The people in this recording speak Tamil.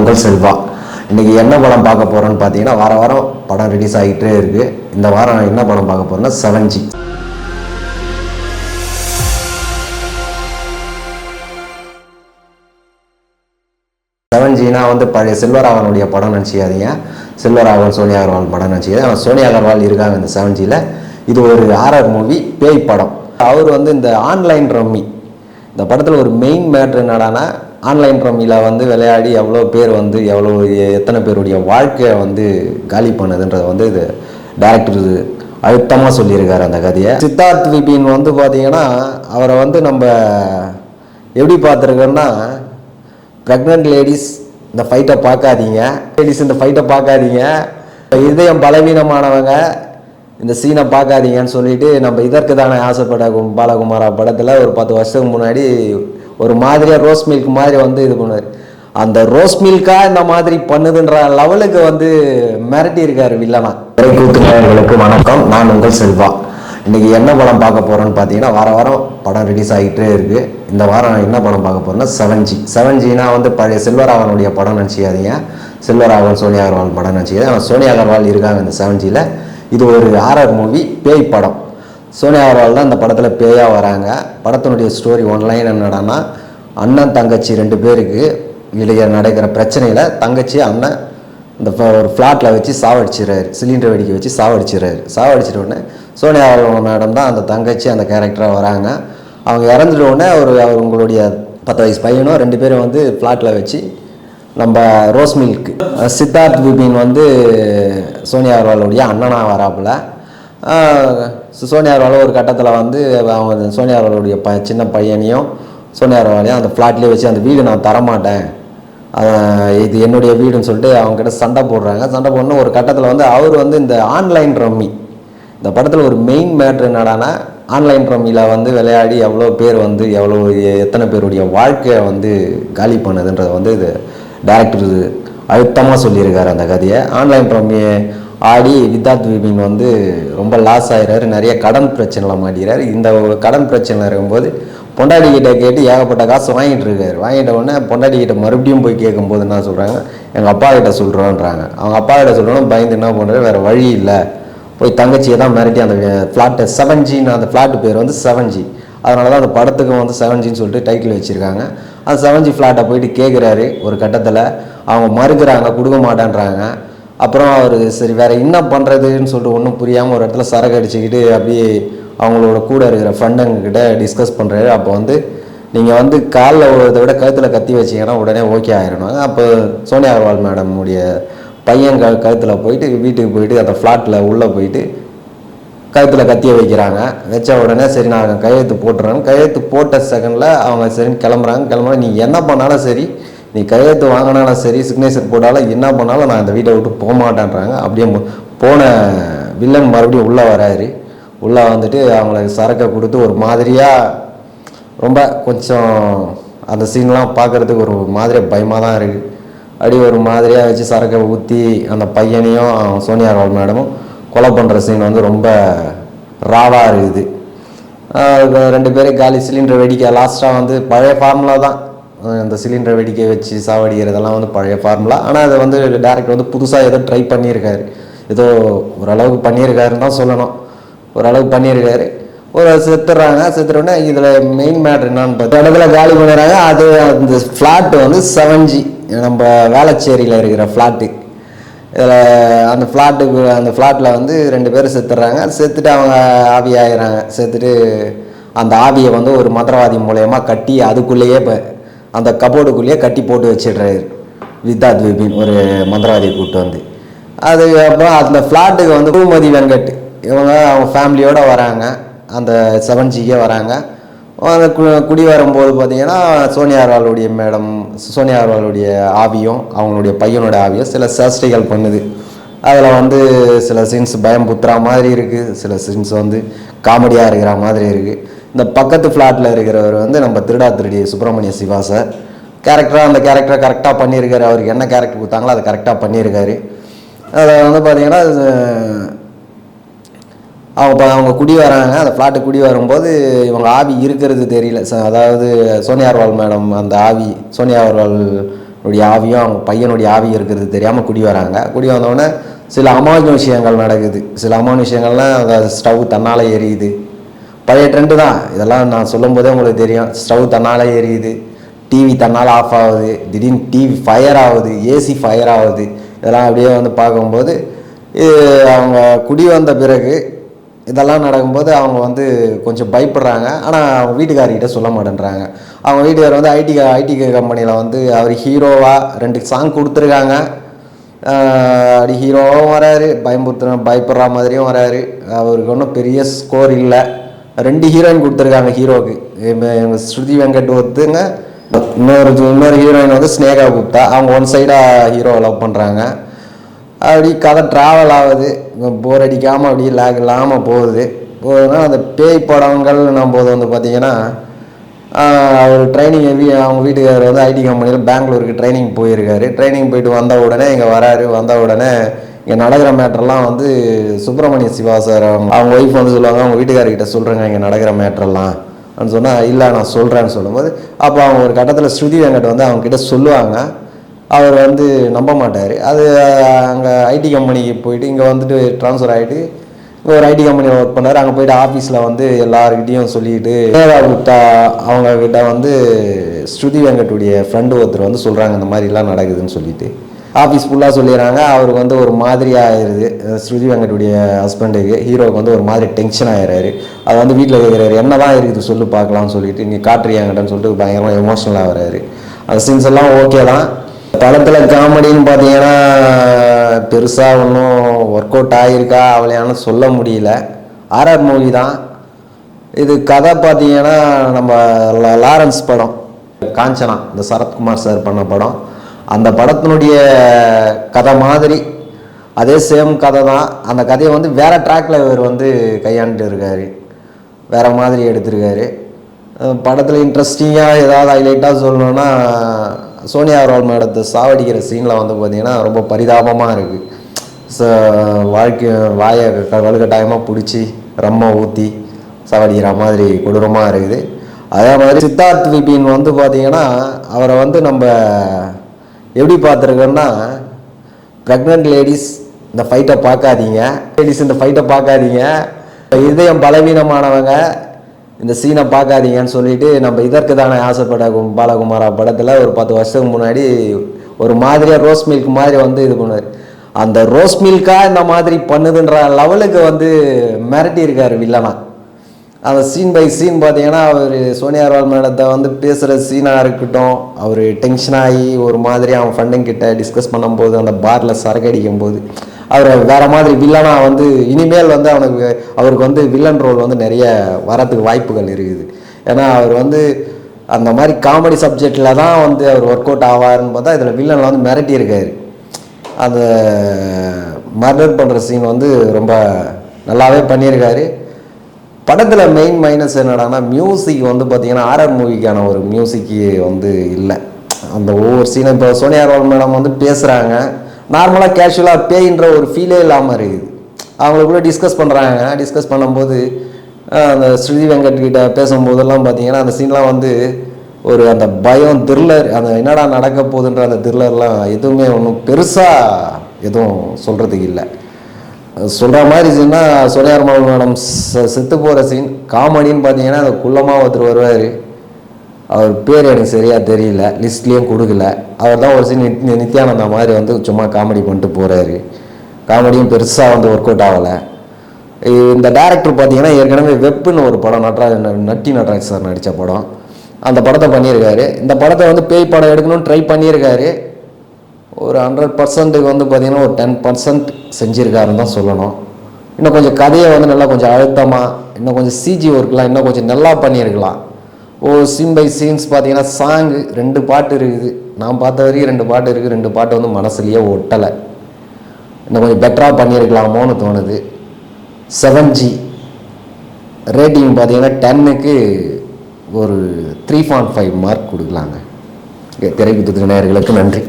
உங்கள் செல்வா. இன்றைக்கி என்ன படம் பார்க்க போகிறோன்னு பார்த்தீங்கன்னா, வார வாரம் படம் ரிலீஸ் ஆகிட்டே இருக்குது. இந்த வாரம் என்ன படம் பார்க்க போகிறோன்னா 7G. 7Gனா பழைய செல்வராகவனுடைய படம் நினச்சிக்காதீங்க. செல்வராகவன் சோனியா அகர்வால் படம் நினச்சிக்காதீங்க. சோனியா அகர்வால் இருக்காங்க இந்த 7Gயில். இது ஒரு ஹாரர் மூவி, பேய் படம். அவர் இந்த ஆன்லைன் ரம்மி, இந்த படத்தில் ஒரு மெயின் மேட்ரு என்னடானா, ஆன்லைன் ரம்மியில் விளையாடி எவ்வளோ பேர் எத்தனை பேருடைய வாழ்க்கையை காலி பண்ணதுன்றதை இது டைரக்டர் அழுத்தமாக சொல்லியிருக்காரு அந்த கதையை. சித்தார்த் விபின் பார்த்தீங்கன்னா, அவரை நம்ம எப்படி பார்த்துருக்கோன்னா, ப்ரெக்னென்ட் லேடிஸ் இந்த ஃபைட்டை பார்க்காதீங்க, இதயம் பலவீனமானவங்க இந்த சீனை பார்க்காதீங்கன்னு சொல்லிட்டு, நம்ம இதற்கு தானே ஆசைப்பட பாலகுமாரா படத்தில் ஒரு 10 வருஷத்துக்கு முன்னாடி ஒரு மாதிரியாக ரோஸ் மில்க் மாதிரி இது பண்ணுவார். அந்த ரோஸ் மில்காக இந்த மாதிரி பண்ணுதுன்ற லெவலுக்கு மிரட்டி இருக்கார் வில்லனா. கூத்துநேயர்களுக்கு வணக்கம், நான் உங்கள் செல்வா. இன்றைக்கி என்ன படம் பார்க்க போகிறோன்னு பார்த்தீங்கன்னா, வார வாரம் படம் ரிலீஸ் ஆகிட்டே இருக்குது. இந்த வாரம் என்ன படம் பார்க்க போகிறோன்னா 7G. 7Gனா பழைய செல்வராகவனுடைய படம் நினச்சிக்காதீங்க. செல்வராகவன் சோனியா அகர்வால் படம் நினச்சிக்காதீங்க. சோனியா அகர்வால் இருக்காங்க இந்த 7Gயில். இது ஒரு ஹாரர் மூவி, பேய் படம். சோனியா அகர்வால் தான் இந்த படத்தில் பேயாக வராங்க. படத்தினுடைய ஸ்டோரி ஒன்லைன் என்னடானா, அண்ணன் தங்கச்சி 2 பேருக்கு இடையே நடக்கிற பிரச்சனையில் தங்கச்சி அண்ணன் இந்த ஒரு ஃப்ளாட்டில் வச்சு சாவடிச்சிடறாரு, சிலிண்டர் வெடிக்க வச்சு சாவடிச்சிடறாரு. சாவடிச்சிட்ட உடனே சோனியா அகர்வால் மேடம் தான் அந்த தங்கச்சி அந்த கேரக்டராக வராங்க. அவங்க இறந்துட்ட உடனே உங்களுடைய 10 வயசு பையனும் 2 பேரும் ஃப்ளாட்டில் வச்சு நம்ம ரோஸ் மில்க் சித்தார்த் விபின் சோனியா அகர்வாலுடைய அண்ணனாக வராப்புல. சோனியா அகர்வால் ஒரு கட்டத்தில் அவங்க சோனியா அகர்வாலுடைய சின்ன பையனையும் சோனியா அகர்வாலையும் அந்த ஃப்ளாட்லேயே வச்சு, அந்த வீடு நான் தரமாட்டேன், இது என்னுடைய வீடுன்னு சொல்லிட்டு அவங்ககிட்ட சண்டை போடுறாங்க. சண்டை போடணும் ஒரு கட்டத்தில் அவர் இந்த ஆன்லைன் ரம்மி, இந்த படத்தில் ஒரு மெயின் மேட்ரு என்னடானா, ஆன்லைன் ரம்மியில் விளையாடி எவ்வளோ பேர் எத்தனை பேருடைய வாழ்க்கையை காலி பண்ணதுன்றதை இது டைரக்டர் அழுத்தமாக சொல்லியிருக்காரு அந்த கதையை. ஆன்லைன் ரம்மியை ஆடி வித்தார்த் விபின் ரொம்ப லாஸ் ஆகிறாரு, நிறைய கடன் பிரச்சனையில் மாட்டிக்கிறாரு. இந்த கடன் பிரச்சனையில் இருக்கும்போது பொண்டாட்டிக்கிட்ட கேட்டு ஏகப்பட்ட காசு வாங்கிட்டு இருக்காரு. வாங்கிட்ட உடனே பொண்டாட்டிக்கிட்ட மறுபடியும் போய் கேட்கும்போது என்ன சொல்கிறாங்க, எங்கள் அப்பா கிட்ட சொல்கிறோன்றாங்க. அவங்க அப்பா கிட்ட சொல்கிறோன்னு பயந்து என்ன பண்ணுறாரு, வேறு வழி இல்லை, போய் தங்கச்சியை தான் மிரட்டி அந்த ஃப்ளாட்டை 7Gன்னு, அந்த ஃப்ளாட்டு பேர் 7G, அதனால தான் அந்த படத்துக்கு 7Gன்னு சொல்லிட்டு டைட்டில் வச்சுருக்காங்க. அந்த 7G ஃப்ளாட்டை போயிட்டு கேட்குறாரு. ஒரு கட்டத்தில் அவங்க மறுக்கிறாங்க, கொடுக்க மாட்டேன்றாங்க. அப்புறம் அவர் சரி வேறு என்ன பண்ணுறதுன்னு சொல்லிட்டு ஒன்றும் புரியாமல் ஒரு இடத்துல சரக்கு அடிச்சுக்கிட்டு அப்படியே அவங்களோட கூட இருக்கிற ஃப்ரெண்டுங்கிட்ட டிஸ்கஸ் பண்ணுறாரு. அப்போ நீங்கள் காலில் இதை விட கழுத்தில் கத்தி வச்சிங்கன்னா உடனே ஓகே ஆகிடணும். அப்போ சோனியா அகர்வால் மேடமுடைய பையன் கழுத்தில் போயிட்டு வீட்டுக்கு போயிட்டு அந்த ஃப்ளாட்டில் உள்ளே போயிட்டு கழுத்தில் கத்தியை வைக்கிறாங்க. வச்ச உடனே சரி நான் கையெழுத்து போட்டுறேன். கையெழுத்து போட்ட செகண்டில் அவங்க சரின்னு கிளம்புறாங்க. நீ என்ன பண்ணாலும் சரி, நீ கையெழுத்து வாங்கினாலும் சரி, சிக்னேச்சர் போட்டாலும் என்ன பண்ணாலும் நான் இந்த வீட்டை விட்டு போக மாட்டேன்றாங்க. அப்படியே போன வில்லன் மறுபடியும் உள்ளே வராரு. உள்ளே அவங்களுக்கு சரக்கை கொடுத்து ஒரு மாதிரியாக ரொம்ப கொஞ்சம் அந்த சீன்லாம் பார்க்குறதுக்கு ஒரு மாதிரியாக பயமாக தான் இருக்குது. அப்படி ஒரு மாதிரியாக வச்சு சரக்கை ஊற்றி அந்த பையனையும் சோனியா அகர்வால் மேடமும் கொலை பண்ணுற சீன் ரொம்ப ராவாக இருக்குது. 2 பேரும் காலி, சிலிண்டர் வெடிக்க லாஸ்ட்டாக பழைய ஃபார்முலா தான். இந்த சிலிண்டர் வெடிக்க வச்சு சாவடிக்கிறதெல்லாம் பழைய ஃபார்முலா. ஆனால் அதை டேரக்டர் புதுசாக ஏதோ ட்ரை பண்ணியிருக்காரு. ஏதோ ஓரளவுக்கு பண்ணியிருக்காருன்னு தான் சொல்லணும். ஓரளவுக்கு பண்ணியிருக்காரு. ஒரு செத்துடுறாங்க. செத்துட்டோடனே இதில் மெயின் மேட்ரு என்னான்னு பார்த்து இடத்துல காலி பண்ணிடுறாங்க. அது அந்த ஃப்ளாட்டு 7G நம்ம வேளச்சேரியில் இருக்கிற ஃப்ளாட்டு. இதில் அந்த ஃப்ளாட்டில் 2 பேர் செத்துடுறாங்க. செத்துட்டு அவங்க ஆவி ஆகிறாங்க. செத்துட்டு அந்த ஆவியை ஒரு மந்திரவாதி மூலயமா கட்டி அதுக்குள்ளேயே அந்த கபோர்டுக்குள்ளேயே கட்டி போட்டு வச்சிடுறாரு வித்தார்த் விபின், ஒரு மந்திரவாதியை கூப்பிட்டு அதுக்கப்புறம் அந்த ஃப்ளாட்டுக்கு பூமதி வெங்கட் இவங்க அவங்க ஃபேமிலியோடு வராங்க. அந்த 7Gக்கே வராங்க. குடி வரும்போது பார்த்தீங்கன்னா சோனியா அகர்வாலுடைய ஆவியும் அவங்களுடைய பையனோட ஆவியும் சில சேஷ்டைகள் பண்ணுது. அதில் சில சீன்ஸ் பயம் புத்துற மாதிரி இருக்குது, சில சீன்ஸ் காமெடியாக இருக்கிற மாதிரி இருக்குது. இந்த பக்கத்து ஃப்ளாட்டில் இருக்கிறவர் நம்ம திருடா திருடி சுப்பிரமணிய சிவா சார் அந்த கேரக்டரை கரெக்டாக பண்ணியிருக்காரு. அவருக்கு என்ன கேரக்டர் கொடுத்தாங்களோ அதை கரெக்டாக பண்ணியிருக்காரு. அதை பார்த்தீங்கன்னா அவங்க குடி வராங்க. அந்த ஃப்ளாட்டுக்கு குடி வரும்போது இவங்க ஆவி இருக்கிறது தெரியல. அதாவது சோனியா அகர்வால் மேடம் அந்த ஆவி சோனியா அகர்வால் ஆவியும் அவங்க பையனுடைய ஆவியும் இருக்கிறது தெரியாமல் குடி வராங்க. குடி வந்தோடனே சில அமானுஷ்யங்கள் நடக்குது. சில அமானுஷ்யங்கள்லாம் அந்த ஸ்டவ் தன்னால் எரியுது. பழைய ட்ரெண்டு தான் இதெல்லாம். நான் சொல்லும் போதே உங்களுக்கு தெரியும். ஸ்டவ் தன்னால் எரியுது, டிவி தன்னால் ஆஃப் ஆகுது, திடீர்னு டிவி ஃபயர் ஆகுது, ஏசி ஃபயர் ஆகுது. இதெல்லாம் அப்படியே வந்து பார்க்கும்போது அவங்க குடி வந்த பிறகு இதெல்லாம் நடக்கும்போது அவங்க வந்து கொஞ்சம் பயப்படுறாங்க. ஆனால் அவங்க வீட்டுக்காரர்கிட்ட சொல்ல மாட்டேன்றாங்க. அவங்க வீட்டுக்காரர் வந்து ஐடி கம்பெனியில் வந்து அவர் ஹீரோவாக 2 சாங் கொடுத்துருக்காங்க. அப்படி ஹீரோவும் வராரு, பயப்படுற மாதிரியும் வராரு. அவருக்கு ஒன்றும் பெரிய ஸ்கோர் இல்லை. 2 ஹீரோயின் கொடுத்துருக்காங்க ஹீரோவுக்கு. ஸ்ருதி வெங்கட் ஒருத்துங்க, இன்னொரு ஹீரோயின் வந்து ஸ்னேகா குப்தா. அவங்க ஒன் சைடாக ஹீரோவை லவ் பண்ணுறாங்க. அப்படி கதை ட்ராவல் ஆகுது, போர் அடிக்காமல் அப்படி லேக் இல்லாமல் போகுதுன்னா அந்த பேய் படங்கள் போது வந்து பார்த்திங்கன்னா அவர் ட்ரைனிங் அவங்க வீட்டுக்காரர் வந்து ஐடி கம்பெனியில் பெங்களூருக்கு ட்ரைனிங் போயிருக்காரு. ட்ரைனிங் போயிட்டு வந்த உடனே இங்கே வராரு. வந்த உடனே இங்கே நடக்கிற மேட்டர்லாம் வந்து சுப்பிரமணிய சிவா சார் அவங்க ஒய்ஃப் வந்து சொல்லுவாங்க, அவங்க வீட்டுக்காரர்கிட்ட சொல்கிறேங்க இங்கே நடக்கிற மேட்டர்லாம் அப்படின்னு சொன்னால், இல்லை நான் சொல்கிறேன்னு சொல்லும்போது அப்போ அவங்க ஒரு கட்டத்தில் ஸ்ருதி வெங்கட் வந்து அவங்கக்கிட்ட சொல்லுவாங்க. அவர் வந்து நம்ப மாட்டார். அது அங்கே ஐடி கம்பெனிக்கு போயிட்டு இங்கே வந்துட்டு ட்ரான்ஸ்ஃபர் ஆகிட்டு ஒரு ஐடி கம்பெனியில் ஒர்க் பண்ணார். அங்கே போய்ட்டு ஆஃபீஸில் வந்து எல்லாருக்கிட்டையும் சொல்லிட்டு ஸ்னேகா குப்தா அவங்கக்கிட்ட வந்து ஸ்ருதி வெங்கட்டுடைய ஃப்ரெண்டு ஒருத்தர் வந்து சொல்கிறாங்க இந்த மாதிரிலாம் நடக்குதுன்னு சொல்லிட்டு ஆஃபீஸ் ஃபுல்லாக சொல்லிடுறாங்க. அவருக்கு வந்து ஒரு மாதிரி ஆயிடுது. ஸ்ருதி வெங்கட்டுடைய ஹஸ்பண்டுக்கு ஹீரோவுக்கு வந்து ஒரு மாதிரி டென்ஷன் ஆகிடுறாரு. அது வந்து வீட்டில் கேட்குறாரு, என்ன தான் இருக்குது சொல்லு பார்க்கலாம்னு சொல்லிட்டு, நீ காட்டுறியாங்கன்னு சொல்லிட்டு பயங்கரமாக எமோஷனலாக வர்றாரு. அந்த சீன்ஸ் எல்லாம் ஓகே தான். படத்தில் காமெடின்னு பார்த்தீங்கன்னா பெருசாக ஒன்றும் ஒர்க் அவுட் ஆகியிருக்கா அவளையானு சொல்ல முடியல. ஆர்ஆர் மூவி தான் இது. கதை பார்த்தீங்கன்னா நம்ம லாரன்ஸ் படம் காஞ்சனா, இந்த சரத்குமார் சார் பண்ண படம், அந்த படத்தினுடைய கதை மாதிரி அதே சேம் கதை தான். அந்த கதையை வந்து வேறு ட்ராக்கில் இவர் வந்து கையாண்டுட்டு இருக்கார், வேறு மாதிரி எடுத்திருக்காரு. படத்தில் இன்ட்ரெஸ்டிங்காக ஏதாவது ஹைலைட்டாக சொல்லணுன்னா சோனியா அகர்வால் மேடத்தை சாவடிக்கிற சீனில் வந்து பார்த்திங்கன்னா ரொம்ப பரிதாபமாக இருக்குது. வாயை வலுக்கட்டாயமாக பிடிச்சி ரம்மை ஊற்றி சாவடிக்கிற மாதிரி கொடூரமாக இருக்குது. அதே மாதிரி சித்தார்த் விபின் வந்து பார்த்திங்கன்னா அவரை வந்து நம்ம எப்படி பார்த்துருக்கோன்னா, ப்ரெக்னென்ட் லேடிஸ் இந்த ஃபைட்டை பார்க்காதீங்க, இதயம் பலவீனமானவங்க இந்த சீனை பார்க்காதீங்கன்னு சொல்லிட்டு நம்ம இதற்கு தானே ஆசைப்பட பாலகுமாரா படத்தில் ஒரு 10 வருஷத்துக்கு முன்னாடி ஒரு மாதிரியாக ரோஸ் மில்க் மாதிரி வந்து இது பண்ணுவார். அந்த ரோஸ் மில்காக இந்த மாதிரி பண்ணுதுன்ற லெவலுக்கு வந்து மிரட்டி இருக்கார் வில்லனா. அந்த சீன் பை சீன் பார்த்தீங்கன்னா அவர் சோனியா அகர்வால் மேடத்தை வந்து பேசுகிற சீனாக இருக்கட்டும், அவர் டென்ஷன் ஆகி ஒரு மாதிரி அவன் ஃப்ரெண்டுங்க கிட்ட டிஸ்கஸ் பண்ணும்போது அந்த பாரில் சரக்கு அடிக்கும் போது அவர் வேறு மாதிரி வில்லனாக வந்து இனிமேல் வந்து அவருக்கு வந்து வில்லன் ரோல் வந்து நிறைய வரத்துக்கு வாய்ப்புகள் இருக்குது. ஏன்னா அவர் வந்து அந்த மாதிரி காமெடி சப்ஜெக்டில் தான் வந்து அவர் ஒர்க் அவுட் ஆவார்னு பார்த்தா இதில் வில்லனில் வந்து மிரட்டி இருக்கார். அந்த மர்டர் பண்ணுற சீன் வந்து ரொம்ப நல்லாவே பண்ணியிருக்காரு. படத்தில் மெயின் மைனஸ் என்னடானா மியூசிக் வந்து பார்த்திங்கன்னா ஆர்ஆர் மூவிக்கான ஒரு மியூசிக்கு வந்து இல்லை. அந்த ஒவ்வொரு சீனும் இப்போ சோனியா அகர்வால் மேடம் வந்து பேசுகிறாங்க, நார்மலாக கேஷுவலாக பேயின்ற ஒரு ஃபீலே இல்லாமல் இருக்குது. அவங்களுக்குள்ளே டிஸ்கஸ் பண்ணுறாங்க. டிஸ்கஸ் பண்ணும்போது அந்த ஸ்ருதி வெங்கட் கிட்ட பேசும்போதெல்லாம் பார்த்தீங்கன்னா அந்த சீன்லாம் வந்து ஒரு அந்த பயம் த்ரில்லர், அந்த என்னடா நடக்க போகுதுன்ற அந்த த்ரில்லர்லாம் எதுவுமே ஒன்றும் பெருசாக எதுவும் சொல்கிறதுக்கு இல்லை. சொல்கிற மாதிரி சீன்னா சோனியா அகர்வால் மேடம் செத்து போகிற சீன் காமெடின்னு பார்த்தீங்கன்னா அந்த குள்ளமாக ஒருத்தர் வருவார், அவர் பேர் எனக்கு சரியாக தெரியல, லிஸ்ட்லேயும் கொடுக்கல. அவர் தான் ஒரு சீன் நித்யானந்தா மாதிரி வந்து சும்மா காமெடி பண்ணிட்டு போகிறாரு. காமெடியும் பெருசாக வந்து ஒர்க் அவுட் ஆகலை. இந்த டேரக்டர் பார்த்தீங்கன்னா ஏற்கனவே வெப்புன்னு ஒரு படம் நட்டி நட்ராஜ் சார் நடித்த படம், அந்த படத்தை பண்ணியிருக்காரு. இந்த படத்தை வந்து பேய் படம் எடுக்கணும்னு ட்ரை பண்ணியிருக்காரு. ஒரு 100% வந்து பார்த்திங்கன்னா ஒரு 10% செஞ்சுருக்காருன்னு தான் சொல்லணும். இன்னும் கொஞ்சம் கதையை வந்து நல்லா கொஞ்சம் அழுத்தமாக, இன்னும் கொஞ்சம் சிஜி ஒர்க்லாம் இன்னும் கொஞ்சம் நல்லா பண்ணியிருக்கலாம். சீன் பை சீன்ஸ் பார்த்தீங்கன்னா சாங்கு 2 பாட்டு இருக்குது. நான் பார்த்த வரைக்கும் 2 பாட்டு இருக்குது. 2 பாட்டு வந்து மனசுலேயே ஒட்டலை. இன்னும் கொஞ்சம் பெட்டராக பண்ணியிருக்கலாமோன்னு தோணுது. 7G ரேட்டிங் பார்த்தீங்கன்னா 10க்கு ஒரு 3.5 மார்க் கொடுக்கலாங்க. திரைக்குத்து நேயர்களுக்கு நன்றி.